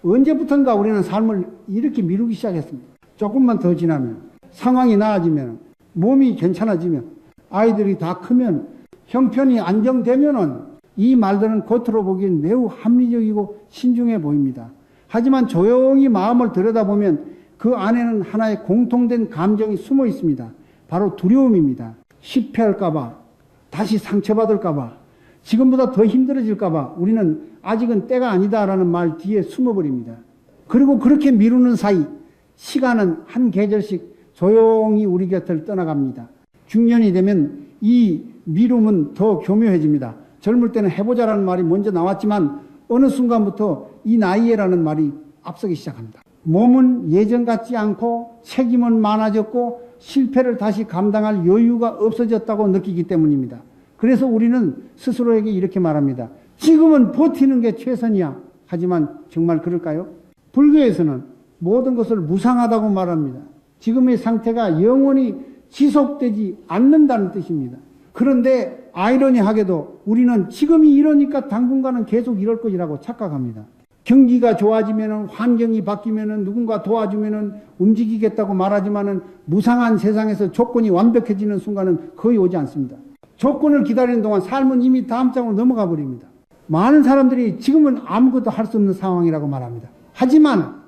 언제부턴가 우리는 삶을 이렇게 미루기 시작했습니다. 조금만 더 지나면, 상황이 나아지면, 몸이 괜찮아지면, 아이들이 다 크면, 형편이 안정되면은 이 말들은 겉으로 보기엔 매우 합리적이고 신중해 보입니다. 하지만 조용히 마음을 들여다보면 그 안에는 하나의 공통된 감정이 숨어 있습니다. 바로 두려움입니다. 실패할까봐, 다시 상처받을까봐, 지금보다 더 힘들어질까봐 우리는 아직은 때가 아니다라는 말 뒤에 숨어버립니다. 그리고 그렇게 미루는 사이 시간은 한 계절씩 조용히 우리 곁을 떠나갑니다. 중년이 되면 이 미룸은 더 교묘해집니다. 젊을 때는 해보자라는 말이 먼저 나왔지만 어느 순간부터 이 나이에라는 말이 앞서기 시작합니다. 몸은 예전 같지 않고 책임은 많아졌고 실패를 다시 감당할 여유가 없어졌다고 느끼기 때문입니다. 그래서 우리는 스스로에게 이렇게 말합니다. 지금은 버티는 게 최선이야. 하지만 정말 그럴까요? 불교에서는 모든 것을 무상하다고 말합니다. 지금의 상태가 영원히 지속되지 않는다는 뜻입니다. 그런데 아이러니하게도 우리는 지금이 이러니까 당분간은 계속 이럴 것이라고 착각합니다. 경기가 좋아지면, 환경이 바뀌면, 누군가 도와주면 움직이겠다고 말하지만 무상한 세상에서 조건이 완벽해지는 순간은 거의 오지 않습니다. 조건을 기다리는 동안 삶은 이미 다음 장으로 넘어가 버립니다. 많은 사람들이 지금은 아무것도 할 수 없는 상황이라고 말합니다. 하지만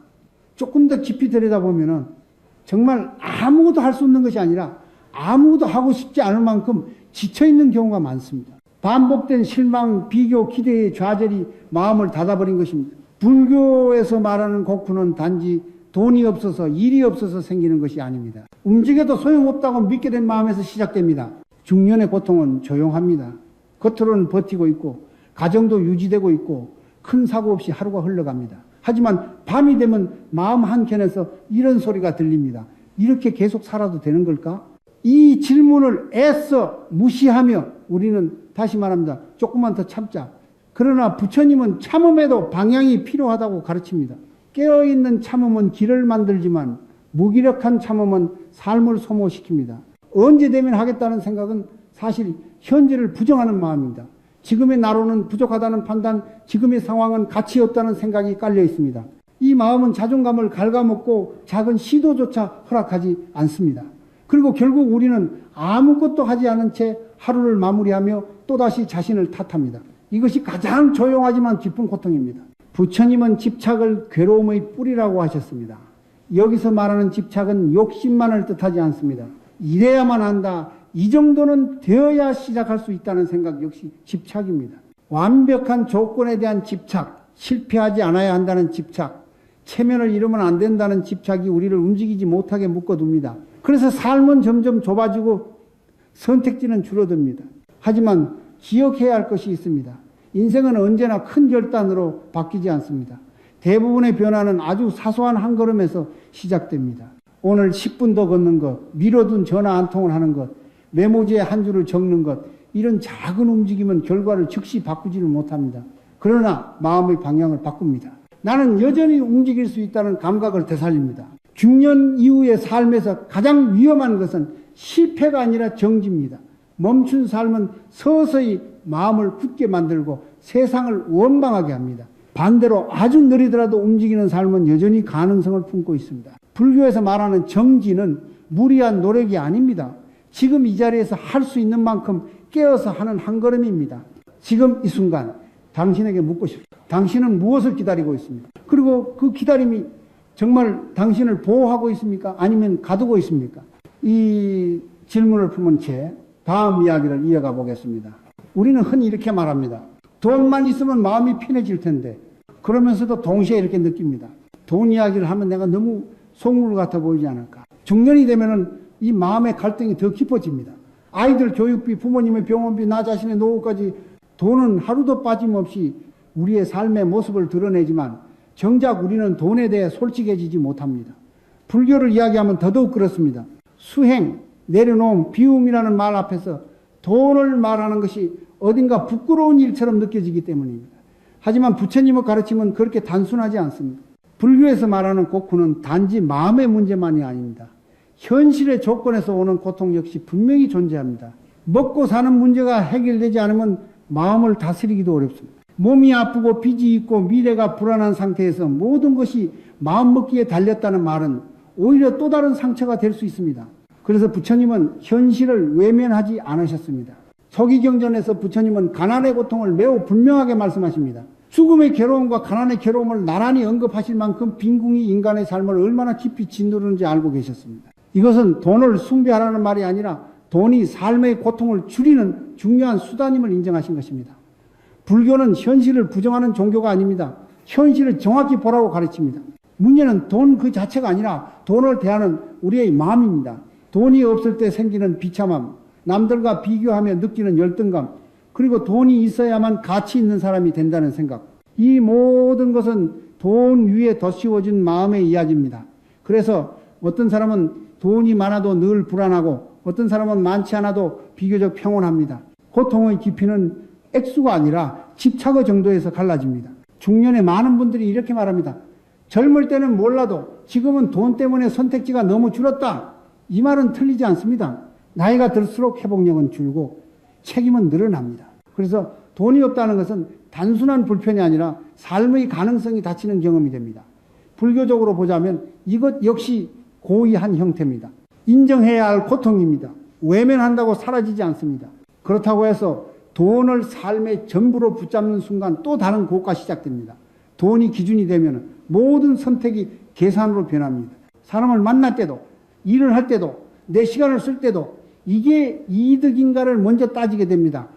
조금 더 깊이 들여다보면 정말 아무것도 할 수 없는 것이 아니라 아무것도 하고 싶지 않을 만큼 지쳐있는 경우가 많습니다. 반복된 실망, 비교, 기대의 좌절이 마음을 닫아버린 것입니다. 불교에서 말하는 고쿠는 단지 돈이 없어서, 일이 없어서 생기는 것이 아닙니다. 움직여도 소용없다고 믿게 된 마음에서 시작됩니다. 중년의 고통은 조용합니다. 겉으로는 버티고 있고 가정도 유지되고 있고 큰 사고 없이 하루가 흘러갑니다. 하지만 밤이 되면 마음 한켠에서 이런 소리가 들립니다. 이렇게 계속 살아도 되는 걸까? 이 질문을 애써 무시하며 우리는 다시 말합니다. 조금만 더 참자. 그러나 부처님은 참음에도 방향이 필요하다고 가르칩니다. 깨어있는 참음은 길을 만들지만 무기력한 참음은 삶을 소모시킵니다. 언제 되면 하겠다는 생각은 사실 현재를 부정하는 마음입니다. 지금의 나로는 부족하다는 판단, 지금의 상황은 가치 없다는 생각이 깔려 있습니다. 이 마음은 자존감을 갉아먹고 작은 시도조차 허락하지 않습니다. 그리고 결국 우리는 아무것도 하지 않은 채 하루를 마무리하며 또다시 자신을 탓합니다. 이것이 가장 조용하지만 깊은 고통입니다. 부처님은 집착을 괴로움의 뿌리라고 하셨습니다. 여기서 말하는 집착은 욕심만을 뜻하지 않습니다. 이래야만 한다, 이 정도는 되어야 시작할 수 있다는 생각 역시 집착입니다. 완벽한 조건에 대한 집착, 실패하지 않아야 한다는 집착, 체면을 잃으면 안 된다는 집착이 우리를 움직이지 못하게 묶어둡니다. 그래서 삶은 점점 좁아지고 선택지는 줄어듭니다. 하지만 기억해야 할 것이 있습니다. 인생은 언제나 큰 결단으로 바뀌지 않습니다. 대부분의 변화는 아주 사소한 한 걸음에서 시작됩니다. 오늘 10분 더 걷는 것, 미뤄둔 전화 한 통을 하는 것, 메모지에 한 줄을 적는 것, 이런 작은 움직임은 결과를 즉시 바꾸지를 못합니다. 그러나 마음의 방향을 바꿉니다. 나는 여전히 움직일 수 있다는 감각을 되살립니다. 중년 이후의 삶에서 가장 위험한 것은 실패가 아니라 정지입니다. 멈춘 삶은 서서히 마음을 굳게 만들고 세상을 원망하게 합니다. 반대로 아주 느리더라도 움직이는 삶은 여전히 가능성을 품고 있습니다. 불교에서 말하는 정지는 무리한 노력이 아닙니다. 지금 이 자리에서 할 수 있는 만큼 깨어서 하는 한 걸음입니다. 지금 이 순간 당신에게 묻고 싶습니다. 당신은 무엇을 기다리고 있습니까? 그리고 그 기다림이 정말 당신을 보호하고 있습니까? 아니면 가두고 있습니까? 이 질문을 품은 채 다음 이야기를 이어가 보겠습니다. 우리는 흔히 이렇게 말합니다. 돈만 있으면 마음이 편해질 텐데, 그러면서도 동시에 이렇게 느낍니다. 돈 이야기를 하면 내가 너무 속물 같아 보이지 않을까? 중년이 되면은 이 마음의 갈등이 더 깊어집니다. 아이들 교육비, 부모님의 병원비, 나 자신의 노후까지 돈은 하루도 빠짐없이 우리의 삶의 모습을 드러내지만 정작 우리는 돈에 대해 솔직해지지 못합니다. 불교를 이야기하면 더더욱 그렇습니다. 수행, 내려놓음, 비움이라는 말 앞에서 돈을 말하는 것이 어딘가 부끄러운 일처럼 느껴지기 때문입니다. 하지만 부처님의 가르침은 그렇게 단순하지 않습니다. 불교에서 말하는 고쿠는 단지 마음의 문제만이 아닙니다. 현실의 조건에서 오는 고통 역시 분명히 존재합니다. 먹고 사는 문제가 해결되지 않으면 마음을 다스리기도 어렵습니다. 몸이 아프고 빚이 있고 미래가 불안한 상태에서 모든 것이 마음먹기에 달렸다는 말은 오히려 또 다른 상처가 될 수 있습니다. 그래서 부처님은 현실을 외면하지 않으셨습니다. 서기경전에서 부처님은 가난의 고통을 매우 분명하게 말씀하십니다. 죽음의 괴로움과 가난의 괴로움을 나란히 언급하실 만큼 빈궁이 인간의 삶을 얼마나 깊이 짓누르는지 알고 계셨습니다. 이것은 돈을 숭배하라는 말이 아니라 돈이 삶의 고통을 줄이는 중요한 수단임을 인정하신 것입니다. 불교는 현실을 부정하는 종교가 아닙니다. 현실을 정확히 보라고 가르칩니다. 문제는 돈 그 자체가 아니라 돈을 대하는 우리의 마음입니다. 돈이 없을 때 생기는 비참함, 남들과 비교하며 느끼는 열등감, 그리고 돈이 있어야만 가치 있는 사람이 된다는 생각. 이 모든 것은 돈 위에 덧씌워진 마음의 이야기입니다. 그래서 어떤 사람은 돈이 많아도 늘 불안하고 어떤 사람은 많지 않아도 비교적 평온합니다. 고통의 깊이는 액수가 아니라 집착의 정도에서 갈라집니다. 중년에 많은 분들이 이렇게 말합니다. 젊을 때는 몰라도 지금은 돈 때문에 선택지가 너무 줄었다. 이 말은 틀리지 않습니다. 나이가 들수록 회복력은 줄고 책임은 늘어납니다. 그래서 돈이 없다는 것은 단순한 불편이 아니라 삶의 가능성이 닫히는 경험이 됩니다. 불교적으로 보자면 이것 역시 고의한 형태입니다. 인정해야 할 고통입니다. 외면한다고 사라지지 않습니다. 그렇다고 해서 돈을 삶의 전부로 붙잡는 순간 또 다른 고가 시작됩니다. 돈이 기준이 되면 모든 선택이 계산으로 변합니다. 사람을 만날 때도, 일을 할 때도, 내 시간을 쓸 때도 이게 이득인가를 먼저 따지게 됩니다.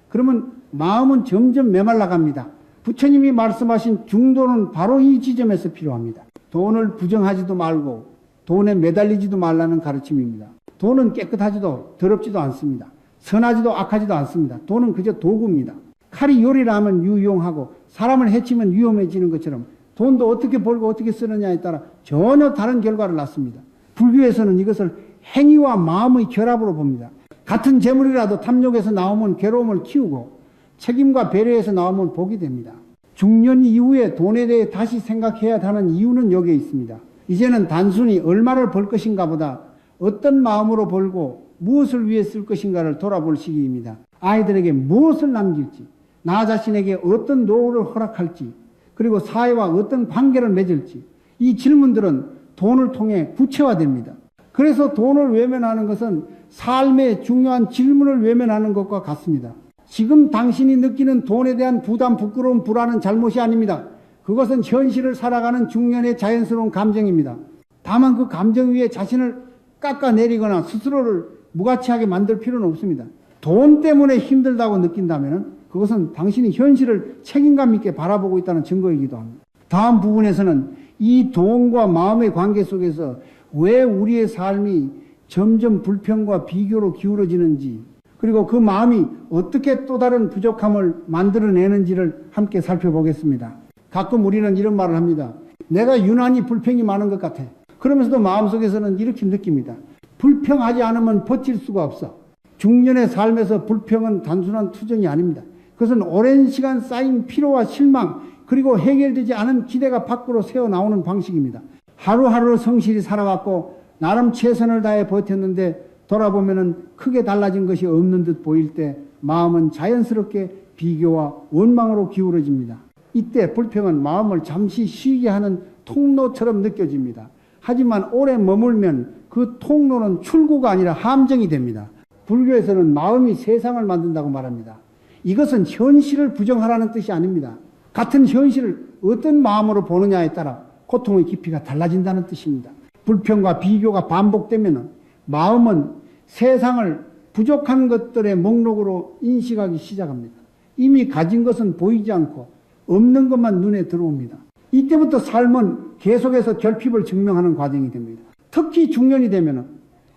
그러면 마음은 점점 메말라갑니다. 부처님이 말씀하신 중도는 바로 이 지점에서 필요합니다. 돈을 부정하지도 말고 돈에 매달리지도 말라는 가르침입니다. 돈은 깨끗하지도 더럽지도 않습니다. 선하지도 악하지도 않습니다. 돈은 그저 도구입니다. 칼이 요리를 하면 유용하고 사람을 해치면 위험해지는 것처럼 돈도 어떻게 벌고 어떻게 쓰느냐에 따라 전혀 다른 결과를 낳습니다. 불교에서는 이것을 행위와 마음의 결합으로 봅니다. 같은 재물이라도 탐욕에서 나오면 괴로움을 키우고 책임과 배려에서 나오면 복이 됩니다. 중년 이후에 돈에 대해 다시 생각해야 하는 이유는 여기에 있습니다. 이제는 단순히 얼마를 벌 것인가 보다 어떤 마음으로 벌고 무엇을 위해 쓸 것인가를 돌아볼 시기입니다. 아이들에게 무엇을 남길지, 나 자신에게 어떤 노후를 허락할지, 그리고 사회와 어떤 관계를 맺을지, 이 질문들은 돈을 통해 구체화됩니다. 그래서 돈을 외면하는 것은 삶의 중요한 질문을 외면하는 것과 같습니다. 지금 당신이 느끼는 돈에 대한 부담, 부끄러움, 불안은 잘못이 아닙니다. 그것은 현실을 살아가는 중년의 자연스러운 감정입니다. 다만 그 감정 위에 자신을 깎아내리거나 스스로를 무가치하게 만들 필요는 없습니다. 돈 때문에 힘들다고 느낀다면 그것은 당신이 현실을 책임감 있게 바라보고 있다는 증거이기도 합니다. 다음 부분에서는 이 돈과 마음의 관계 속에서 왜 우리의 삶이 점점 불평과 비교로 기울어지는지, 그리고 그 마음이 어떻게 또 다른 부족함을 만들어내는지를 함께 살펴보겠습니다. 가끔 우리는 이런 말을 합니다. 내가 유난히 불평이 많은 것 같아. 그러면서도 마음속에서는 이렇게 느낍니다. 불평하지 않으면 버틸 수가 없어. 중년의 삶에서 불평은 단순한 투정이 아닙니다. 그것은 오랜 시간 쌓인 피로와 실망, 그리고 해결되지 않은 기대가 밖으로 새어나오는 방식입니다. 하루하루 성실히 살아왔고 나름 최선을 다해 버텼는데 돌아보면 크게 달라진 것이 없는 듯 보일 때 마음은 자연스럽게 비교와 원망으로 기울어집니다. 이때 불평은 마음을 잠시 쉬게 하는 통로처럼 느껴집니다. 하지만 오래 머물면 그 통로는 출구가 아니라 함정이 됩니다. 불교에서는 마음이 세상을 만든다고 말합니다. 이것은 현실을 부정하라는 뜻이 아닙니다. 같은 현실을 어떤 마음으로 보느냐에 따라 고통의 깊이가 달라진다는 뜻입니다. 불평과 비교가 반복되면 마음은 세상을 부족한 것들의 목록으로 인식하기 시작합니다. 이미 가진 것은 보이지 않고 없는 것만 눈에 들어옵니다. 이때부터 삶은 계속해서 결핍을 증명하는 과정이 됩니다. 특히 중년이 되면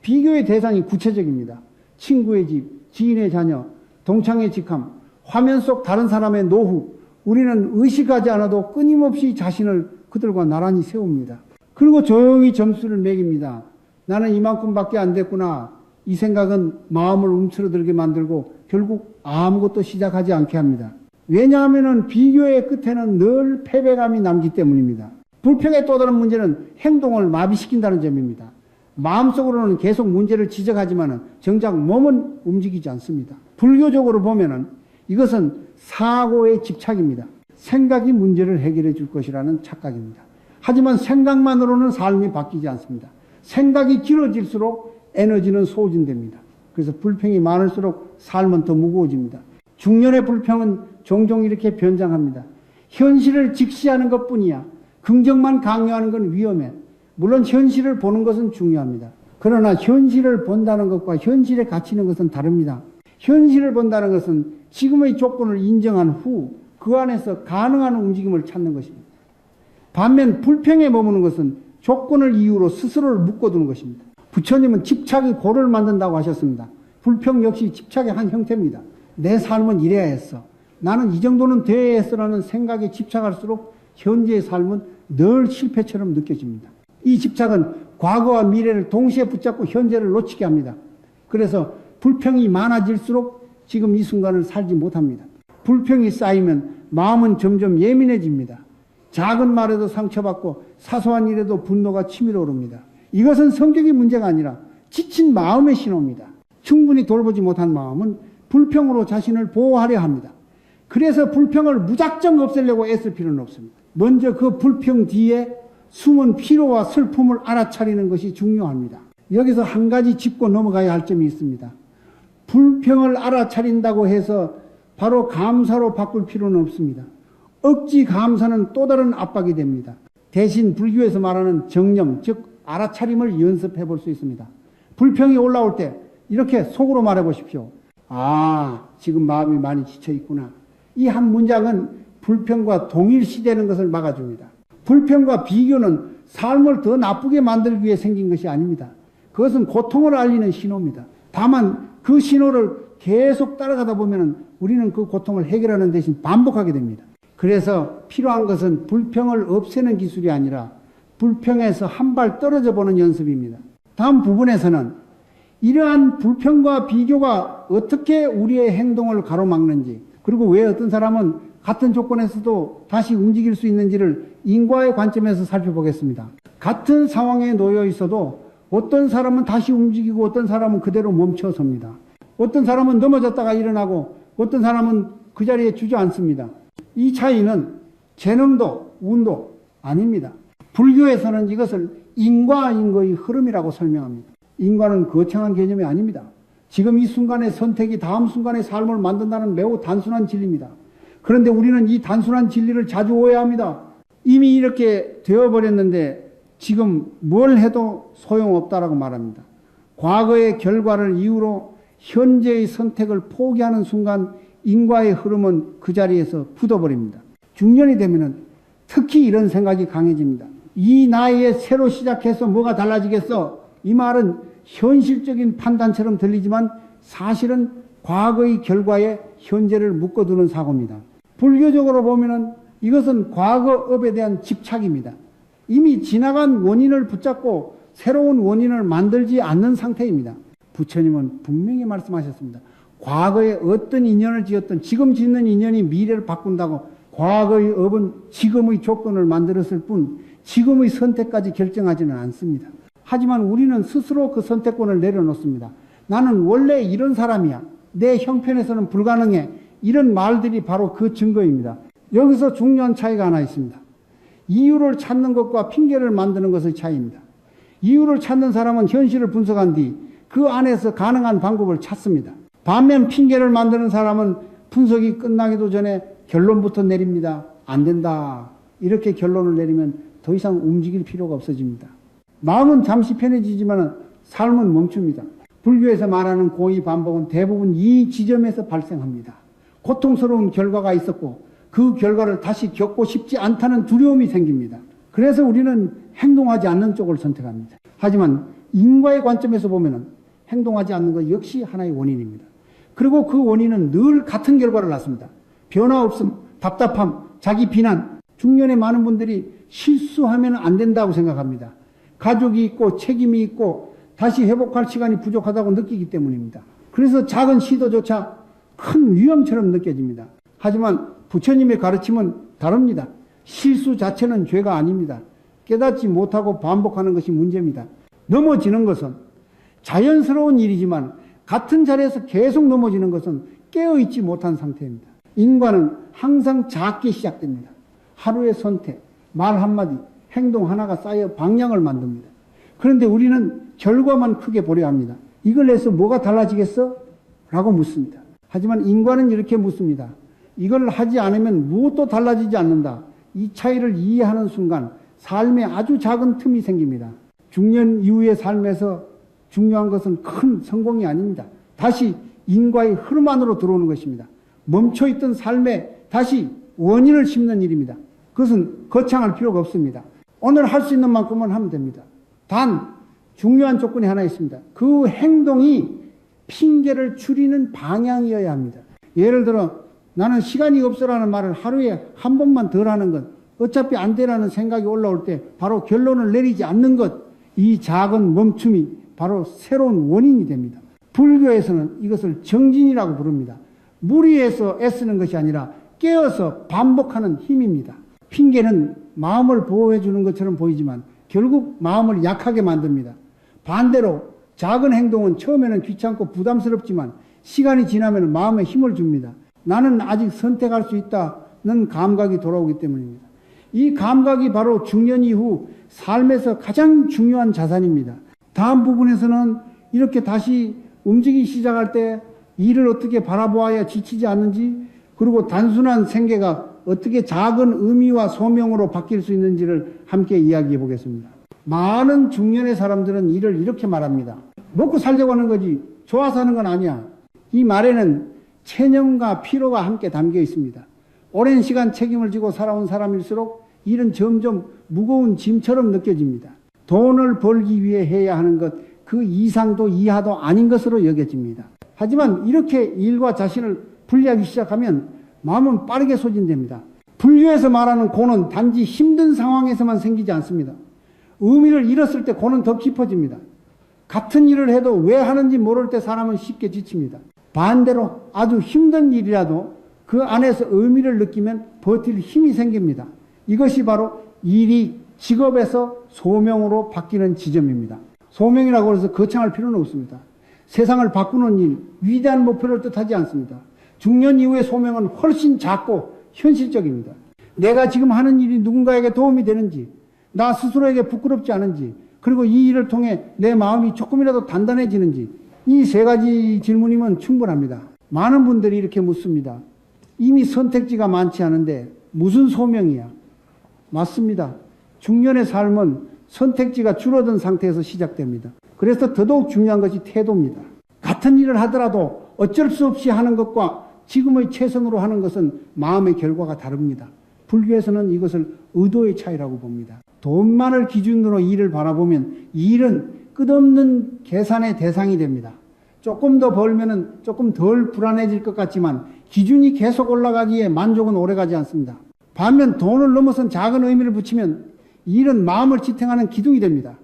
비교의 대상이 구체적입니다. 친구의 집, 지인의 자녀, 동창의 직함, 화면 속 다른 사람의 노후, 우리는 의식하지 않아도 끊임없이 자신을 그들과 나란히 세웁니다. 그리고 조용히 점수를 매깁니다. 나는 이만큼밖에 안 됐구나. 이 생각은 마음을 움츠러들게 만들고 결국 아무것도 시작하지 않게 합니다. 왜냐하면 비교의 끝에는 늘 패배감이 남기 때문입니다. 불평의 또 다른 문제는 행동을 마비시킨다는 점입니다. 마음속으로는 계속 문제를 지적하지만 정작 몸은 움직이지 않습니다. 불교적으로 보면 이것은 사고의 집착입니다. 생각이 문제를 해결해 줄 것이라는 착각입니다. 하지만 생각만으로는 삶이 바뀌지 않습니다. 생각이 길어질수록 에너지는 소진됩니다. 그래서 불평이 많을수록 삶은 더 무거워집니다. 중년의 불평은 종종 이렇게 변장합니다. 현실을 직시하는 것뿐이야. 긍정만 강요하는 건 위험해. 물론 현실을 보는 것은 중요합니다. 그러나 현실을 본다는 것과 현실에 갇히는 것은 다릅니다. 현실을 본다는 것은 지금의 조건을 인정한 후 그 안에서 가능한 움직임을 찾는 것입니다. 반면 불평에 머무는 것은 조건을 이유로 스스로를 묶어두는 것입니다. 부처님은 집착이 고를 만든다고 하셨습니다. 불평 역시 집착의 한 형태입니다. 내 삶은 이래야 했어. 나는 이 정도는 돼야 했어라는 생각에 집착할수록 현재의 삶은 늘 실패처럼 느껴집니다. 이 집착은 과거와 미래를 동시에 붙잡고 현재를 놓치게 합니다. 그래서 불평이 많아질수록 지금 이 순간을 살지 못합니다. 불평이 쌓이면 마음은 점점 예민해집니다. 작은 말에도 상처받고 사소한 일에도 분노가 치밀어 오릅니다. 이것은 성격의 문제가 아니라 지친 마음의 신호입니다. 충분히 돌보지 못한 마음은 불평으로 자신을 보호하려 합니다. 그래서 불평을 무작정 없애려고 애쓸 필요는 없습니다. 먼저 그 불평 뒤에 숨은 피로와 슬픔을 알아차리는 것이 중요합니다. 여기서 한 가지 짚고 넘어가야 할 점이 있습니다. 불평을 알아차린다고 해서 바로 감사로 바꿀 필요는 없습니다. 억지 감사는 또 다른 압박이 됩니다. 대신 불교에서 말하는 정념, 즉 알아차림을 연습해 볼 수 있습니다. 불평이 올라올 때 이렇게 속으로 말해 보십시오. 아, 지금 마음이 많이 지쳐 있구나. 이 한 문장은 불평과 동일시되는 것을 막아줍니다. 불평과 비교는 삶을 더 나쁘게 만들기 위해 생긴 것이 아닙니다. 그것은 고통을 알리는 신호입니다. 다만 그 신호를 계속 따라가다 보면 우리는 그 고통을 해결하는 대신 반복하게 됩니다. 그래서 필요한 것은 불평을 없애는 기술이 아니라 불평에서 한 발 떨어져 보는 연습입니다. 다음 부분에서는 이러한 불평과 비교가 어떻게 우리의 행동을 가로막는지, 그리고 왜 어떤 사람은 같은 조건에서도 다시 움직일 수 있는지를 인과의 관점에서 살펴보겠습니다. 같은 상황에 놓여 있어도 어떤 사람은 다시 움직이고 어떤 사람은 그대로 멈춰섭니다. 어떤 사람은 넘어졌다가 일어나고 어떤 사람은 그 자리에 주저앉습니다. 이 차이는 재능도 운도 아닙니다. 불교에서는 이것을 인과인거의 흐름이라고 설명합니다. 인과는 거창한 개념이 아닙니다. 지금 이 순간의 선택이 다음 순간의 삶을 만든다는 매우 단순한 진리입니다. 그런데 우리는 이 단순한 진리를 자주 오해합니다. 이미 이렇게 되어버렸는데 지금 뭘 해도 소용없다라고 말합니다. 과거의 결과를 이유로 현재의 선택을 포기하는 순간 인과의 흐름은 그 자리에서 굳어버립니다. 중년이 되면은 특히 이런 생각이 강해집니다. 이 나이에 새로 시작해서 뭐가 달라지겠어? 이 말은 현실적인 판단처럼 들리지만 사실은 과거의 결과에 현재를 묶어두는 사고입니다. 불교적으로 보면은 이것은 과거업에 대한 집착입니다. 이미 지나간 원인을 붙잡고 새로운 원인을 만들지 않는 상태입니다. 부처님은 분명히 말씀하셨습니다. 과거에 어떤 인연을 지었던 지금 짓는 인연이 미래를 바꾼다고 과거의 업은 지금의 조건을 만들었을 뿐 지금의 선택까지 결정하지는 않습니다. 하지만 우리는 스스로 그 선택권을 내려놓습니다. 나는 원래 이런 사람이야. 내 형편에서는 불가능해. 이런 말들이 바로 그 증거입니다. 여기서 중요한 차이가 하나 있습니다. 이유를 찾는 것과 핑계를 만드는 것의 차이입니다. 이유를 찾는 사람은 현실을 분석한 뒤 그 안에서 가능한 방법을 찾습니다. 반면 핑계를 만드는 사람은 분석이 끝나기도 전에 결론부터 내립니다. 안 된다. 이렇게 결론을 내리면 더 이상 움직일 필요가 없어집니다. 마음은 잠시 편해지지만 삶은 멈춥니다. 불교에서 말하는 고의 반복은 대부분 이 지점에서 발생합니다. 고통스러운 결과가 있었고 그 결과를 다시 겪고 싶지 않다는 두려움이 생깁니다. 그래서 우리는 행동하지 않는 쪽을 선택합니다. 하지만 인과의 관점에서 보면 행동하지 않는 것 역시 하나의 원인입니다. 그리고 그 원인은 늘 같은 결과를 낳습니다. 변화 없음, 답답함, 자기 비난. 중년의 많은 분들이 실수하면 안 된다고 생각합니다. 가족이 있고 책임이 있고 다시 회복할 시간이 부족하다고 느끼기 때문입니다. 그래서 작은 시도조차 큰 위험처럼 느껴집니다. 하지만 부처님의 가르침은 다릅니다. 실수 자체는 죄가 아닙니다. 깨닫지 못하고 반복하는 것이 문제입니다. 넘어지는 것은 자연스러운 일이지만 같은 자리에서 계속 넘어지는 것은 깨어있지 못한 상태입니다. 인과는 항상 작게 시작됩니다. 하루의 선택, 말 한마디, 행동 하나가 쌓여 방향을 만듭니다. 그런데 우리는 결과만 크게 보려 합니다. 이걸 해서 뭐가 달라지겠어? 라고 묻습니다. 하지만 인과는 이렇게 묻습니다. 이걸 하지 않으면 무엇도 달라지지 않는다. 이 차이를 이해하는 순간 삶에 아주 작은 틈이 생깁니다. 중년 이후의 삶에서 중요한 것은 큰 성공이 아닙니다. 다시 인과의 흐름 안으로 들어오는 것입니다. 멈춰있던 삶에 다시 원인을 심는 일입니다. 그것은 거창할 필요가 없습니다. 오늘 할 수 있는 만큼은 하면 됩니다. 단 중요한 조건이 하나 있습니다. 그 행동이 핑계를 줄이는 방향이어야 합니다. 예를 들어 나는 시간이 없어라는 말을 하루에 한 번만 덜 하는 것, 어차피 안 되라는 생각이 올라올 때 바로 결론을 내리지 않는 것, 이 작은 멈춤이 바로 새로운 원인이 됩니다. 불교에서는 이것을 정진이라고 부릅니다. 무리해서 애쓰는 것이 아니라 깨어서 반복하는 힘입니다. 핑계는 마음을 보호해 주는 것처럼 보이지만 결국 마음을 약하게 만듭니다. 반대로 작은 행동은 처음에는 귀찮고 부담스럽지만 시간이 지나면 마음에 힘을 줍니다. 나는 아직 선택할 수 있다는 감각이 돌아오기 때문입니다. 이 감각이 바로 중년 이후 삶에서 가장 중요한 자산입니다. 다음 부분에서는 이렇게 다시 움직이기 시작할 때 일을 어떻게 바라보아야 지치지 않는지, 그리고 단순한 생계가 어떻게 작은 의미와 소명으로 바뀔 수 있는지를 함께 이야기해 보겠습니다. 많은 중년의 사람들은 일을 이렇게 말합니다. 먹고 살려고 하는 거지 좋아서 하는 건 아니야. 이 말에는 체념과 피로가 함께 담겨 있습니다. 오랜 시간 책임을 지고 살아온 사람일수록 일은 점점 무거운 짐처럼 느껴집니다. 돈을 벌기 위해 해야 하는 것, 그 이상도 이하도 아닌 것으로 여겨집니다. 하지만 이렇게 일과 자신을 분리하기 시작하면 마음은 빠르게 소진됩니다. 불교에서 말하는 고는 단지 힘든 상황에서만 생기지 않습니다. 의미를 잃었을 때 고는 더 깊어집니다. 같은 일을 해도 왜 하는지 모를 때 사람은 쉽게 지칩니다. 반대로 아주 힘든 일이라도 그 안에서 의미를 느끼면 버틸 힘이 생깁니다. 이것이 바로 일이 직업에서 소명으로 바뀌는 지점입니다. 소명이라고 해서 거창할 필요는 없습니다. 세상을 바꾸는 일, 위대한 목표를 뜻하지 않습니다. 중년 이후의 소명은 훨씬 작고 현실적입니다. 내가 지금 하는 일이 누군가에게 도움이 되는지, 나 스스로에게 부끄럽지 않은지, 그리고 이 일을 통해 내 마음이 조금이라도 단단해지는지, 이 세 가지 질문이면 충분합니다. 많은 분들이 이렇게 묻습니다. 이미 선택지가 많지 않은데 무슨 소명이야? 맞습니다. 중년의 삶은 선택지가 줄어든 상태에서 시작됩니다. 그래서 더더욱 중요한 것이 태도입니다. 같은 일을 하더라도 어쩔 수 없이 하는 것과 지금의 최선으로 하는 것은 마음의 결과가 다릅니다. 불교에서는 이것을 의도의 차이라고 봅니다. 돈만을 기준으로 일을 바라보면 일은 끝없는 계산의 대상이 됩니다. 조금 더 벌면은 조금 덜 불안해질 것 같지만 기준이 계속 올라가기에 만족은 오래가지 않습니다. 반면 돈을 넘어선 작은 의미를 붙이면 일은 마음을 지탱하는 기둥이 됩니다.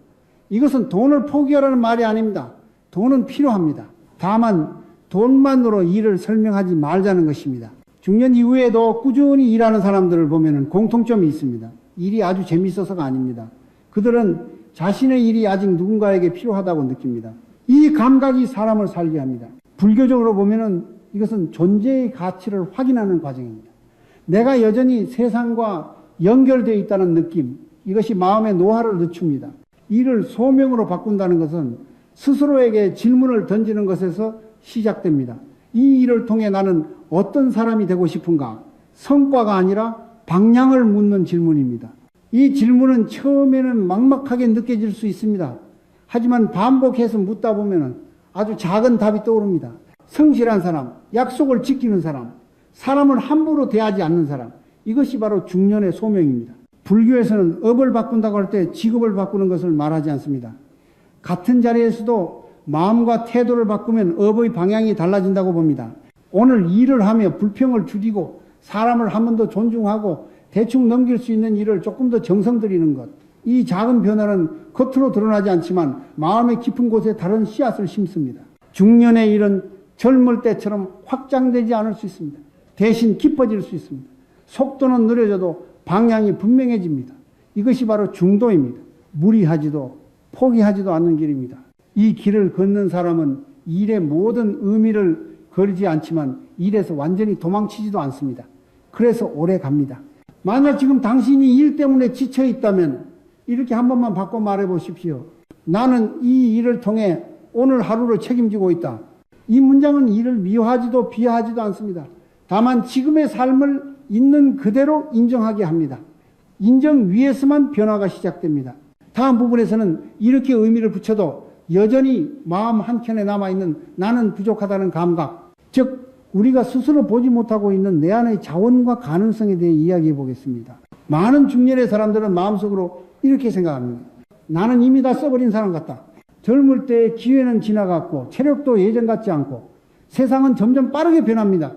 이것은 돈을 포기하라는 말이 아닙니다. 돈은 필요합니다. 다만 돈만으로 일을 설명하지 말자는 것입니다. 중년 이후에도 꾸준히 일하는 사람들을 보면 공통점이 있습니다. 일이 아주 재밌어서가 아닙니다. 그들은 자신의 일이 아직 누군가에게 필요하다고 느낍니다. 이 감각이 사람을 살게 합니다. 불교적으로 보면 이것은 존재의 가치를 확인하는 과정입니다. 내가 여전히 세상과 연결되어 있다는 느낌, 이것이 마음의 노화를 늦춥니다. 일을 소명으로 바꾼다는 것은 스스로에게 질문을 던지는 것에서 시작됩니다. 이 일을 통해 나는 어떤 사람이 되고 싶은가? 성과가 아니라 방향을 묻는 질문입니다. 이 질문은 처음에는 막막하게 느껴질 수 있습니다. 하지만 반복해서 묻다 보면 아주 작은 답이 떠오릅니다. 성실한 사람, 약속을 지키는 사람, 사람을 함부로 대하지 않는 사람, 이것이 바로 중년의 소명입니다. 불교에서는 업을 바꾼다고 할 때 직업을 바꾸는 것을 말하지 않습니다. 같은 자리에서도 마음과 태도를 바꾸면 업의 방향이 달라진다고 봅니다. 오늘 일을 하며 불평을 줄이고 사람을 한 번 더 존중하고 대충 넘길 수 있는 일을 조금 더 정성 들이는 것. 이 작은 변화는 겉으로 드러나지 않지만 마음의 깊은 곳에 다른 씨앗을 심습니다. 중년의 일은 젊을 때처럼 확장되지 않을 수 있습니다. 대신 깊어질 수 있습니다. 속도는 느려져도 방향이 분명해집니다. 이것이 바로 중도입니다. 무리하지도 포기하지도 않는 길입니다. 이 길을 걷는 사람은 일의 모든 의미를 거르지 않지만 일에서 완전히 도망치지도 않습니다. 그래서 오래 갑니다. 만약 지금 당신이 일 때문에 지쳐 있다면 이렇게 한 번만 바꿔 말해 보십시오. 나는 이 일을 통해 오늘 하루를 책임지고 있다. 이 문장은 이를 미워하지도 비하하지도 않습니다. 다만 지금의 삶을 있는 그대로 인정하게 합니다. 인정 위에서만 변화가 시작됩니다. 다음 부분에서는 이렇게 의미를 붙여도 여전히 마음 한켠에 남아있는 나는 부족하다는 감각, 즉 우리가 스스로 보지 못하고 있는 내 안의 자원과 가능성에 대해 이야기해 보겠습니다. 많은 중년의 사람들은 마음속으로 이렇게 생각합니다. 나는 이미 다 써버린 사람 같다. 젊을 때 기회는 지나갔고 체력도 예전 같지 않고 세상은 점점 빠르게 변합니다.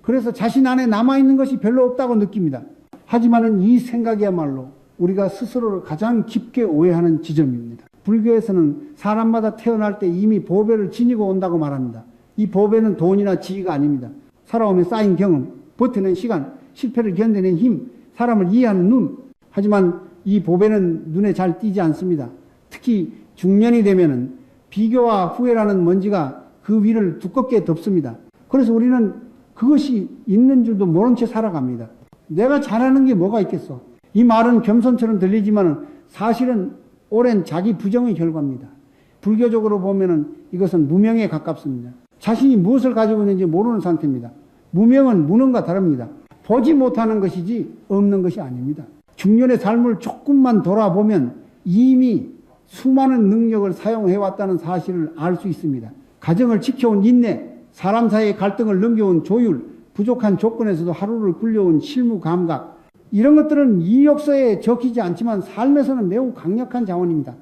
그래서 자신 안에 남아있는 것이 별로 없다고 느낍니다. 하지만 이 생각이야말로 우리가 스스로를 가장 깊게 오해하는 지점입니다. 불교에서는 사람마다 태어날 때 이미 보배를 지니고 온다고 말합니다. 이 보배는 돈이나 지위가 아닙니다. 살아오며 쌓인 경험, 버티는 시간, 실패를 견뎌낸 힘, 사람을 이해하는 눈. 하지만 이 보배는 눈에 잘 띄지 않습니다. 특히 중년이 되면은 비교와 후회라는 먼지가 그 위를 두껍게 덮습니다. 그래서 우리는 그것이 있는 줄도 모른 채 살아갑니다. 내가 잘하는 게 뭐가 있겠어? 이 말은 겸손처럼 들리지만 사실은 오랜 자기 부정의 결과입니다. 불교적으로 보면은 이것은 무명에 가깝습니다. 자신이 무엇을 가지고 있는지 모르는 상태입니다. 무명은 무능과 다릅니다. 보지 못하는 것이지 없는 것이 아닙니다. 중년의 삶을 조금만 돌아보면 이미 수많은 능력을 사용해왔다는 사실을 알 수 있습니다. 가정을 지켜온 인내, 사람 사이의 갈등을 넘겨온 조율, 부족한 조건에서도 하루를 굴려온 실무 감각, 이런 것들은 이력서에 적히지 않지만 삶에서는 매우 강력한 자원입니다.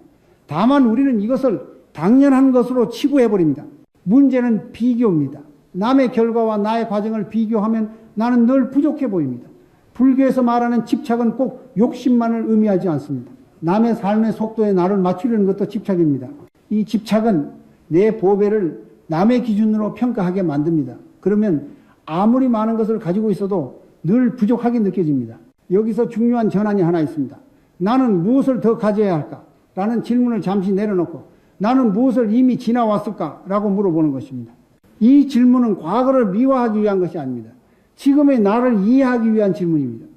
다만 우리는 이것을 당연한 것으로 치부해버립니다. 문제는 비교입니다. 남의 결과와 나의 과정을 비교하면 나는 늘 부족해 보입니다. 불교에서 말하는 집착은 꼭 욕심만을 의미하지 않습니다. 남의 삶의 속도에 나를 맞추려는 것도 집착입니다. 이 집착은 내 보배를 남의 기준으로 평가하게 만듭니다. 그러면 아무리 많은 것을 가지고 있어도 늘 부족하게 느껴집니다. 여기서 중요한 전환이 하나 있습니다. 나는 무엇을 더 가져야 할까? 라는 질문을 잠시 내려놓고 나는 무엇을 이미 지나왔을까? 라고 물어보는 것입니다. 이 질문은 과거를 미화하기 위한 것이 아닙니다. 지금의 나를 이해하기 위한 질문입니다.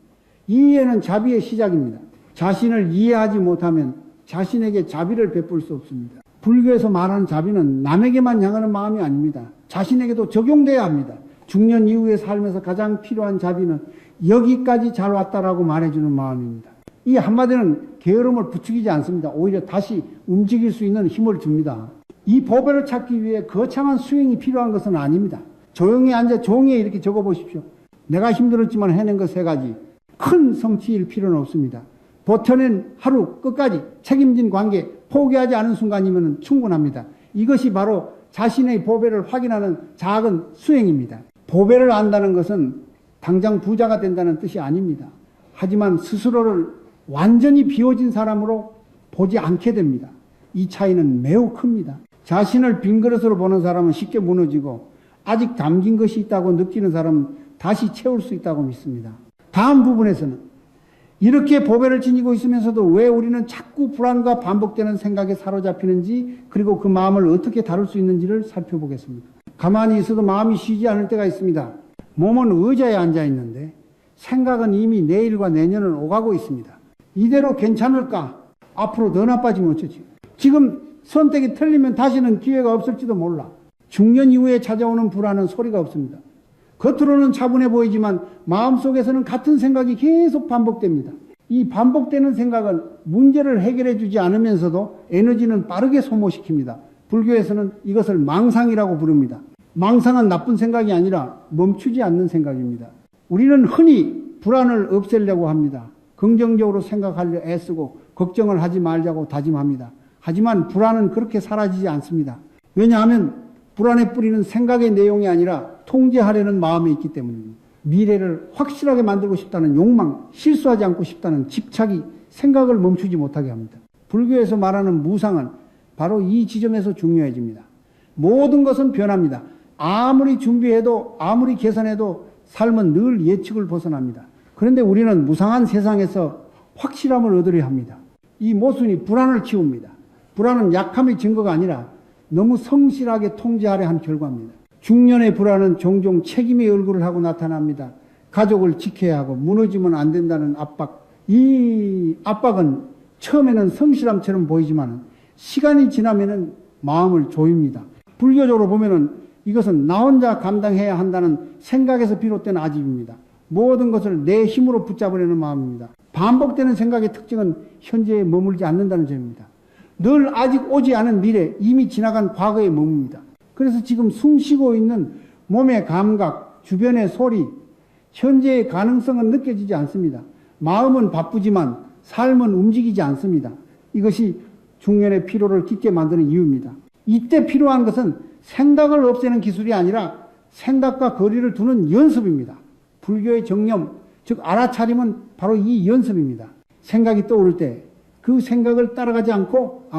이해는 자비의 시작입니다. 자신을 이해하지 못하면 자신에게 자비를 베풀 수 없습니다. 불교에서 말하는 자비는 남에게만 향하는 마음이 아닙니다. 자신에게도 적용돼야 합니다. 중년 이후의 삶에서 가장 필요한 자비는 여기까지 잘 왔다라고 말해주는 마음입니다. 이 한마디는 게으름을 부추기지 않습니다. 오히려 다시 움직일 수 있는 힘을 줍니다. 이 보배를 찾기 위해 거창한 수행이 필요한 것은 아닙니다. 조용히 앉아 종이에 이렇게 적어보십시오. 내가 힘들었지만 해낸 것 3가지. 큰 성취일 필요는 없습니다. 버텨낸 하루 끝까지 책임진 관계, 포기하지 않은 순간이면 충분합니다. 이것이 바로 자신의 보배를 확인하는 작은 수행입니다. 보배를 안다는 것은 당장 부자가 된다는 뜻이 아닙니다. 하지만 스스로를 완전히 비워진 사람으로 보지 않게 됩니다. 이 차이는 매우 큽니다. 자신을 빈 그릇으로 보는 사람은 쉽게 무너지고 아직 담긴 것이 있다고 느끼는 사람은 다시 채울 수 있다고 믿습니다. 다음 부분에서는 이렇게 보배를 지니고 있으면서도 왜 우리는 자꾸 불안과 반복되는 생각에 사로잡히는지, 그리고 그 마음을 어떻게 다룰 수 있는지를 살펴보겠습니다. 가만히 있어도 마음이 쉬지 않을 때가 있습니다. 몸은 의자에 앉아 있는데 생각은 이미 내일과 내년을 오가고 있습니다. 이대로 괜찮을까? 앞으로 더 나빠지면 어쩌지? 지금 선택이 틀리면 다시는 기회가 없을지도 몰라. 중년 이후에 찾아오는 불안은 소리가 없습니다. 겉으로는 차분해 보이지만 마음속에서는 같은 생각이 계속 반복됩니다. 이 반복되는 생각은 문제를 해결해 주지 않으면서도 에너지는 빠르게 소모시킵니다. 불교에서는 이것을 망상이라고 부릅니다. 망상은 나쁜 생각이 아니라 멈추지 않는 생각입니다. 우리는 흔히 불안을 없애려고 합니다. 긍정적으로 생각하려 애쓰고 걱정을 하지 말자고 다짐합니다. 하지만 불안은 그렇게 사라지지 않습니다. 왜냐하면 불안의 뿌리는 생각의 내용이 아니라 통제하려는 마음에 있기 때문입니다. 미래를 확실하게 만들고 싶다는 욕망, 실수하지 않고 싶다는 집착이 생각을 멈추지 못하게 합니다. 불교에서 말하는 무상은 바로 이 지점에서 중요해집니다. 모든 것은 변합니다. 아무리 준비해도 아무리 계산해도 삶은 늘 예측을 벗어납니다. 그런데 우리는 무상한 세상에서 확실함을 얻으려 합니다. 이 모순이 불안을 키웁니다. 불안은 약함의 증거가 아니라 너무 성실하게 통제하려 한 결과입니다. 중년의 불안은 종종 책임의 얼굴을 하고 나타납니다. 가족을 지켜야 하고 무너지면 안 된다는 압박. 이 압박은 처음에는 성실함처럼 보이지만 시간이 지나면은 마음을 조입니다. 불교적으로 보면은 이것은 나 혼자 감당해야 한다는 생각에서 비롯된 아집입니다. 모든 것을 내 힘으로 붙잡으려는 마음입니다. 반복되는 생각의 특징은 현재에 머물지 않는다는 점입니다. 늘 아직 오지 않은 미래, 이미 지나간 과거에 머뭅니다. 그래서 지금 숨 쉬고 있는 몸의 감각, 주변의 소리, 현재의 가능성은 느껴지지 않습니다. 마음은 바쁘지만 삶은 움직이지 않습니다. 이것이 중년의 피로를 깊게 만드는 이유입니다. 이때 필요한 것은 생각을 없애는 기술이 아니라 생각과 거리를 두는 연습입니다. 불교의 정념, 즉 알아차림은 바로 이 연습입니다. 생각이 떠오를 때 그 생각을 따라가지 않고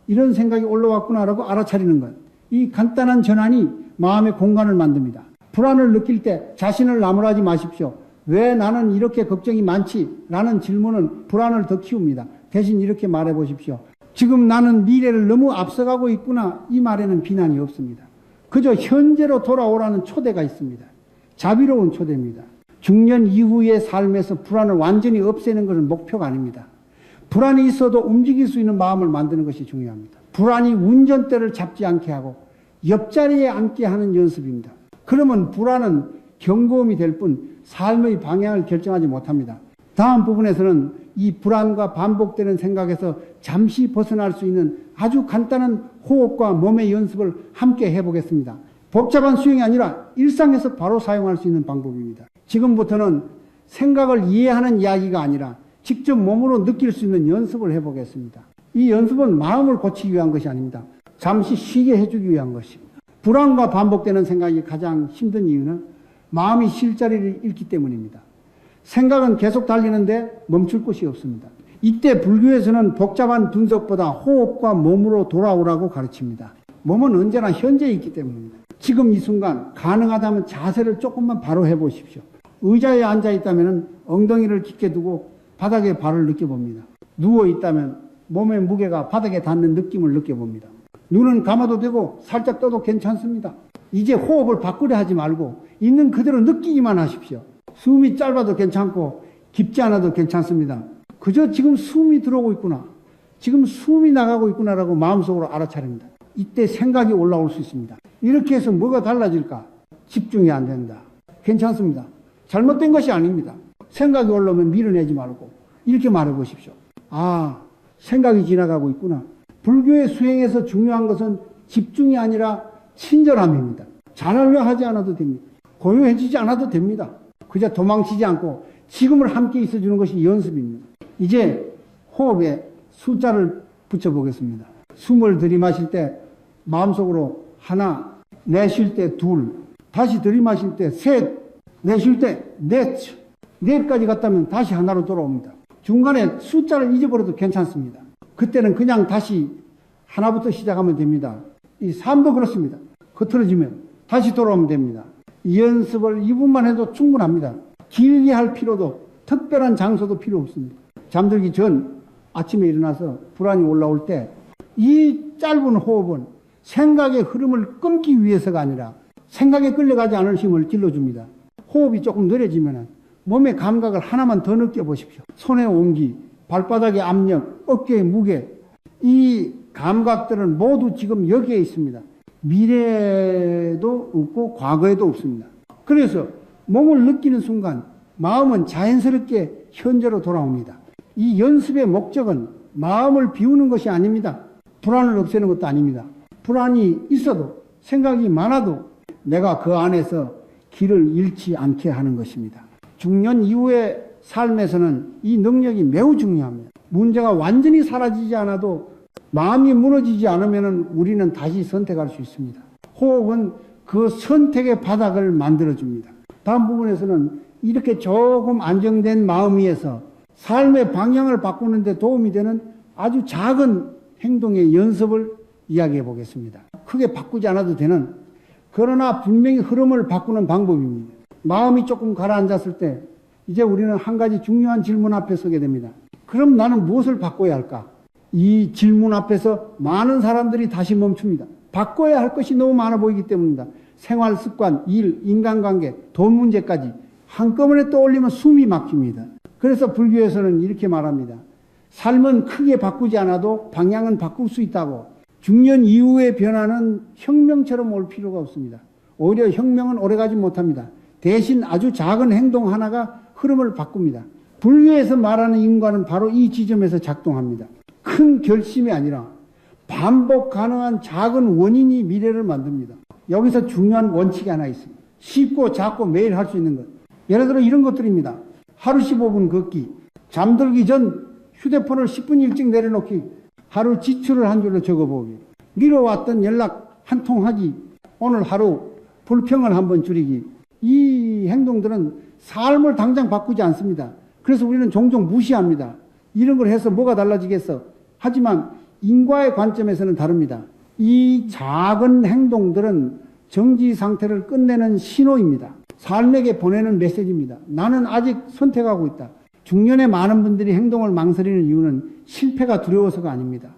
이런 생각이 올라왔구나라고 알아차리는 것. 이 간단한 전환이 마음의 공간을 만듭니다. 불안을 느낄 때 자신을 나무라지 마십시오. 왜 나는 이렇게 걱정이 많지? 라는 질문은 불안을 더 키웁니다. 대신 이렇게 말해 보십시오. 지금 나는 미래를 너무 앞서가고 있구나. 이 말에는 비난이 없습니다. 그저 현재로 돌아오라는 초대가 있습니다. 자비로운 초대입니다. 중년 이후의 삶에서 불안을 완전히 없애는 것은 목표가 아닙니다. 불안이 있어도 움직일 수 있는 마음을 만드는 것이 중요합니다. 불안이 운전대를 잡지 않게 하고 옆자리에 앉게 하는 연습입니다. 그러면 불안은 경고음이 될 뿐 삶의 방향을 결정하지 못합니다. 다음 부분에서는 이 불안과 반복되는 생각에서 잠시 벗어날 수 있는 아주 간단한 호흡과 몸의 연습을 함께 해보겠습니다. 복잡한 수행이 아니라 일상에서 바로 사용할 수 있는 방법입니다. 지금부터는 생각을 이해하는 이야기가 아니라 직접 몸으로 느낄 수 있는 연습을 해보겠습니다. 이 연습은 마음을 고치기 위한 것이 아닙니다. 잠시 쉬게 해주기 위한 것입니다. 불안과 반복되는 생각이 가장 힘든 이유는 마음이 쉴 자리를 잃기 때문입니다. 생각은 계속 달리는데 멈출 곳이 없습니다. 이때 불교에서는 복잡한 분석보다 호흡과 몸으로 돌아오라고 가르칩니다. 몸은 언제나 현재에 있기 때문입니다. 지금 이 순간 가능하다면 자세를 조금만 바로 해보십시오. 의자에 앉아있다면 엉덩이를 깊게 두고 바닥에 발을 느껴봅니다. 누워있다면 몸의 무게가 바닥에 닿는 느낌을 느껴봅니다. 눈은 감아도 되고 살짝 떠도 괜찮습니다. 이제 호흡을 바꾸려 하지 말고 있는 그대로 느끼기만 하십시오. 숨이 짧아도 괜찮고 깊지 않아도 괜찮습니다. 그저 지금 숨이 들어오고 있구나, 지금 숨이 나가고 있구나라고 마음속으로 알아차립니다. 이때 생각이 올라올 수 있습니다. 이렇게 해서 뭐가 달라질까? 집중이 안 된다. 괜찮습니다. 잘못된 것이 아닙니다. 생각이 올라오면 밀어내지 말고 이렇게 말해 보십시오. 생각이 지나가고 있구나. 불교의 수행에서 중요한 것은 집중이 아니라 친절함입니다. 잘하려 하지 않아도 됩니다. 고요해지지 않아도 됩니다. 그저 도망치지 않고 지금을 함께 있어주는 것이 연습입니다. 이제 호흡에 숫자를 붙여보겠습니다. 숨을 들이마실 때 마음속으로 하나, 내쉴 때 둘, 다시 들이마실 때 셋, 내쉴 때 넷, 넷까지 갔다면 다시 하나로 돌아옵니다. 중간에 숫자를 잊어버려도 괜찮습니다. 그때는 그냥 다시 하나부터 시작하면 됩니다. 이 삶도 그렇습니다. 흐트러지면 다시 돌아오면 됩니다. 이 연습을 2분만 해도 충분합니다. 길게 할 필요도, 특별한 장소도 필요 없습니다. 잠들기 전 아침에 일어나서 불안이 올라올 때 이 짧은 호흡은 생각의 흐름을 끊기 위해서가 아니라 생각에 끌려가지 않을 힘을 길러줍니다. 호흡이 조금 느려지면 몸의 감각을 하나만 더 느껴보십시오. 손의 온기, 발바닥의 압력, 어깨의 무게, 이 감각들은 모두 지금 여기에 있습니다. 미래에도 없고 과거에도 없습니다. 그래서 몸을 느끼는 순간 마음은 자연스럽게 현재로 돌아옵니다. 이 연습의 목적은 마음을 비우는 것이 아닙니다. 불안을 없애는 것도 아닙니다. 불안이 있어도, 생각이 많아도 내가 그 안에서 길을 잃지 않게 하는 것입니다. 중년 이후의 삶에서는 이 능력이 매우 중요합니다. 문제가 완전히 사라지지 않아도 마음이 무너지지 않으면 우리는 다시 선택할 수 있습니다. 호흡은 그 선택의 바닥을 만들어줍니다. 다음 부분에서는 이렇게 조금 안정된 마음 위에서 삶의 방향을 바꾸는 데 도움이 되는 아주 작은 행동의 연습을 이야기해 보겠습니다. 크게 바꾸지 않아도 되는, 그러나 분명히 흐름을 바꾸는 방법입니다. 마음이 조금 가라앉았을 때 이제 우리는 한 가지 중요한 질문 앞에 서게 됩니다. 그럼 나는 무엇을 바꿔야 할까? 이 질문 앞에서 많은 사람들이 다시 멈춥니다. 바꿔야 할 것이 너무 많아 보이기 때문입니다. 생활 습관, 일, 인간관계, 돈 문제까지 한꺼번에 떠올리면 숨이 막힙니다. 그래서 불교에서는 이렇게 말합니다. 삶은 크게 바꾸지 않아도 방향은 바꿀 수 있다고. 중년 이후의 변화는 혁명처럼 올 필요가 없습니다. 오히려 혁명은 오래가지 못합니다. 대신 아주 작은 행동 하나가 흐름을 바꿉니다. 불교에서 말하는 인과는 바로 이 지점에서 작동합니다. 큰 결심이 아니라 반복 가능한 작은 원인이 미래를 만듭니다. 여기서 중요한 원칙이 하나 있습니다. 쉽고 작고 매일 할 수 있는 것. 예를 들어 이런 것들입니다. 하루 15분 걷기, 잠들기 전 휴대폰을 10분 일찍 내려놓기, 하루 지출을 한 줄로 적어보기, 미뤄왔던 연락 한 통 하기, 오늘 하루 불평을 한번 줄이기. 이 행동들은 삶을 당장 바꾸지 않습니다. 그래서 우리는 종종 무시합니다. 이런 걸 해서 뭐가 달라지겠어? 하지만 인과의 관점에서는 다릅니다. 이 작은 행동들은 정지 상태를 끝내는 신호입니다. 삶에게 보내는 메시지입니다. 나는 아직 선택하고 있다. 중년에 많은 분들이 행동을 망설이는 이유는 실패가 두려워서가 아닙니다.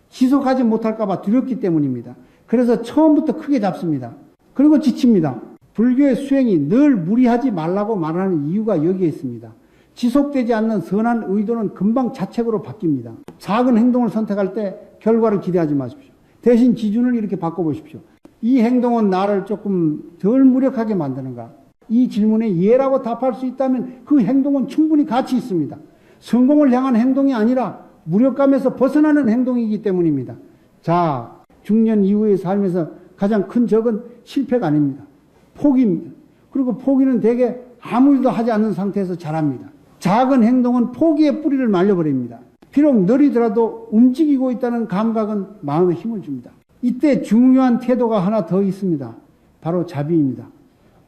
지속하지 못할까봐 두렵기 때문입니다. 그래서 처음부터 크게 잡습니다. 그리고 지칩니다. 불교의 수행이 늘 무리하지 말라고 말하는 이유가 여기에 있습니다. 지속되지 않는 선한 의도는 금방 자책으로 바뀝니다. 작은 행동을 선택할 때 결과를 기대하지 마십시오. 대신 기준을 이렇게 바꿔보십시오. 이 행동은 나를 조금 덜 무력하게 만드는가? 이 질문에 예라고 답할 수 있다면 그 행동은 충분히 가치 있습니다. 성공을 향한 행동이 아니라 무력감에서 벗어나는 행동이기 때문입니다. 자, 중년 이후의 삶에서 가장 큰 적은 실패가 아닙니다. 포기입니다. 그리고 포기는 대개 아무 일도 하지 않는 상태에서 자랍니다. 작은 행동은 포기의 뿌리를 말려버립니다. 비록 느리더라도 움직이고 있다는 감각은 마음에 힘을 줍니다. 이때 중요한 태도가 하나 더 있습니다. 바로 자비입니다.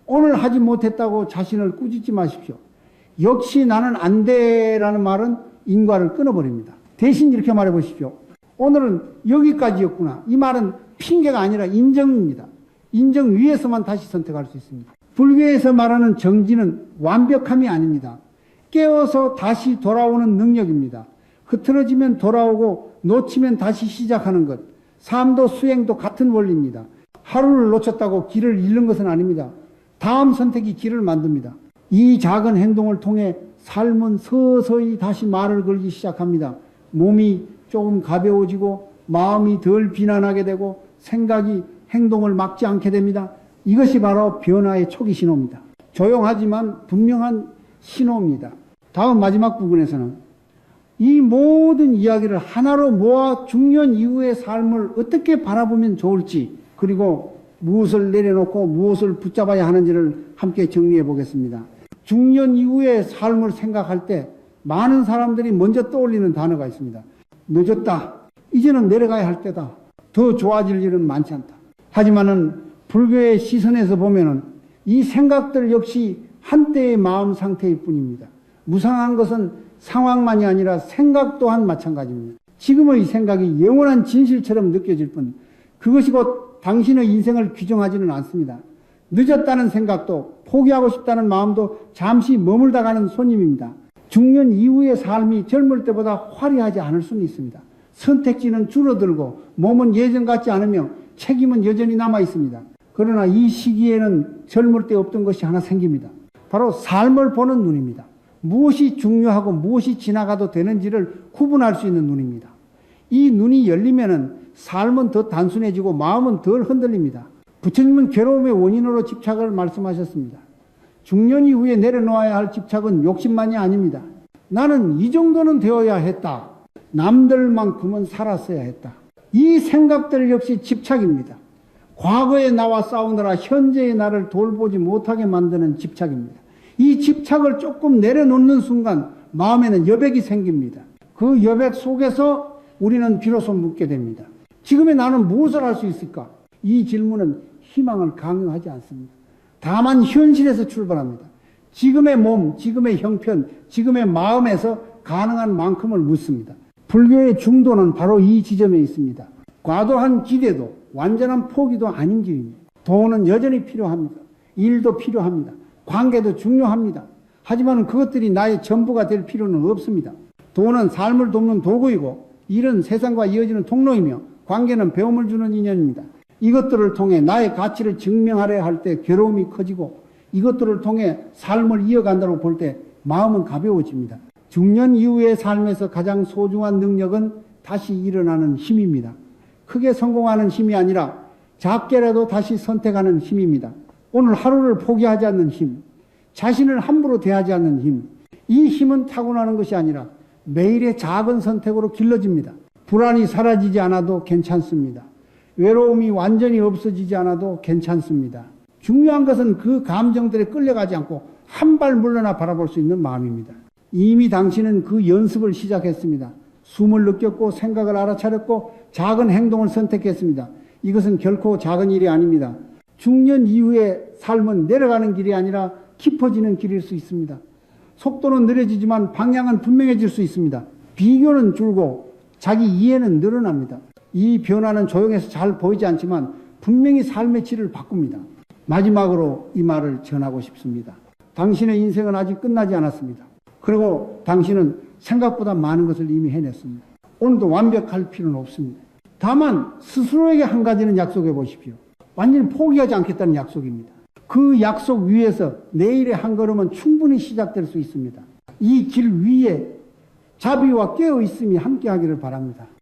오늘 하지 못했다고 자신을 꾸짖지 마십시오. 역시 나는 안 돼라는 말은 인과를 끊어버립니다. 대신 이렇게 말해 보십시오. 오늘은 여기까지였구나. 이 말은 핑계가 아니라 인정입니다. 인정 위에서만 다시 선택할 수 있습니다. 불교에서 말하는 정지는 완벽함이 아닙니다. 깨어서 다시 돌아오는 능력입니다. 흐트러지면 돌아오고 놓치면 다시 시작하는 것. 삶도 수행도 같은 원리입니다. 하루를 놓쳤다고 길을 잃는 것은 아닙니다. 다음 선택이 길을 만듭니다. 이 작은 행동을 통해 삶은 서서히 다시 말을 걸기 시작합니다. 몸이 조금 가벼워지고 마음이 덜 비난하게 되고 생각이 행동을 막지 않게 됩니다. 이것이 바로 변화의 초기 신호입니다. 조용하지만 분명한 신호입니다. 다음 마지막 부분에서는 이 모든 이야기를 하나로 모아 중년 이후의 삶을 어떻게 바라보면 좋을지, 그리고 무엇을 내려놓고 무엇을 붙잡아야 하는지를 함께 정리해 보겠습니다. 중년 이후의 삶을 생각할 때 많은 사람들이 먼저 떠올리는 단어가 있습니다. 늦었다. 이제는 내려가야 할 때다. 더 좋아질 일은 많지 않다. 하지만은 불교의 시선에서 보면은 이 생각들 역시 한때의 마음 상태일 뿐입니다. 무상한 것은 상황만이 아니라 생각 또한 마찬가지입니다. 지금의 생각이 영원한 진실처럼 느껴질 뿐 그것이 곧 당신의 인생을 규정하지는 않습니다. 늦었다는 생각도 포기하고 싶다는 마음도 잠시 머물다 가는 손님입니다. 중년 이후의 삶이 젊을 때보다 화려하지 않을 수는 있습니다. 선택지는 줄어들고 몸은 예전 같지 않으며 책임은 여전히 남아 있습니다. 그러나 이 시기에는 젊을 때 없던 것이 하나 생깁니다. 바로 삶을 보는 눈입니다. 무엇이 중요하고 무엇이 지나가도 되는지를 구분할 수 있는 눈입니다. 이 눈이 열리면은 삶은 더 단순해지고 마음은 덜 흔들립니다. 부처님은 괴로움의 원인으로 집착을 말씀하셨습니다. 중년 이후에 내려놓아야 할 집착은 욕심만이 아닙니다. 나는 이 정도는 되어야 했다. 남들만큼은 살았어야 했다. 이 생각들 역시 집착입니다. 과거에 나와 싸우느라 현재의 나를 돌보지 못하게 만드는 집착입니다. 이 집착을 조금 내려놓는 순간 마음에는 여백이 생깁니다. 그 여백 속에서 우리는 비로소 묻게 됩니다. 지금의 나는 무엇을 할 수 있을까? 이 질문은 희망을 강요하지 않습니다. 다만 현실에서 출발합니다. 지금의 몸, 지금의 형편, 지금의 마음에서 가능한 만큼을 묻습니다. 불교의 중도는 바로 이 지점에 있습니다. 과도한 기대도 완전한 포기도 아닌 길입니다. 돈은 여전히 필요합니다. 일도 필요합니다. 관계도 중요합니다. 하지만 그것들이 나의 전부가 될 필요는 없습니다. 돈은 삶을 돕는 도구이고 일은 세상과 이어지는 통로이며 관계는 배움을 주는 인연입니다. 이것들을 통해 나의 가치를 증명하려 할 때 괴로움이 커지고 이것들을 통해 삶을 이어간다고 볼 때 마음은 가벼워집니다. 중년 이후의 삶에서 가장 소중한 능력은 다시 일어나는 힘입니다. 크게 성공하는 힘이 아니라 작게라도 다시 선택하는 힘입니다. 오늘 하루를 포기하지 않는 힘, 자신을 함부로 대하지 않는 힘, 이 힘은 타고나는 것이 아니라 매일의 작은 선택으로 길러집니다. 불안이 사라지지 않아도 괜찮습니다. 외로움이 완전히 없어지지 않아도 괜찮습니다. 중요한 것은 그 감정들에 끌려가지 않고 한 발 물러나 바라볼 수 있는 마음입니다. 이미 당신은 그 연습을 시작했습니다. 숨을 느꼈고 생각을 알아차렸고 작은 행동을 선택했습니다. 이것은 결코 작은 일이 아닙니다. 중년 이후의 삶은 내려가는 길이 아니라 깊어지는 길일 수 있습니다. 속도는 느려지지만 방향은 분명해질 수 있습니다. 비교는 줄고 자기 이해는 늘어납니다. 이 변화는 조용해서 잘 보이지 않지만 분명히 삶의 질을 바꿉니다. 마지막으로 이 말을 전하고 싶습니다. 당신의 인생은 아직 끝나지 않았습니다. 그리고 당신은 생각보다 많은 것을 이미 해냈습니다. 오늘도 완벽할 필요는 없습니다. 다만 스스로에게 한 가지는 약속해 보십시오. 완전히 포기하지 않겠다는 약속입니다. 그 약속 위에서 내일의 한 걸음은 충분히 시작될 수 있습니다. 이 길 위에 자비와 깨어있음이 함께하기를 바랍니다.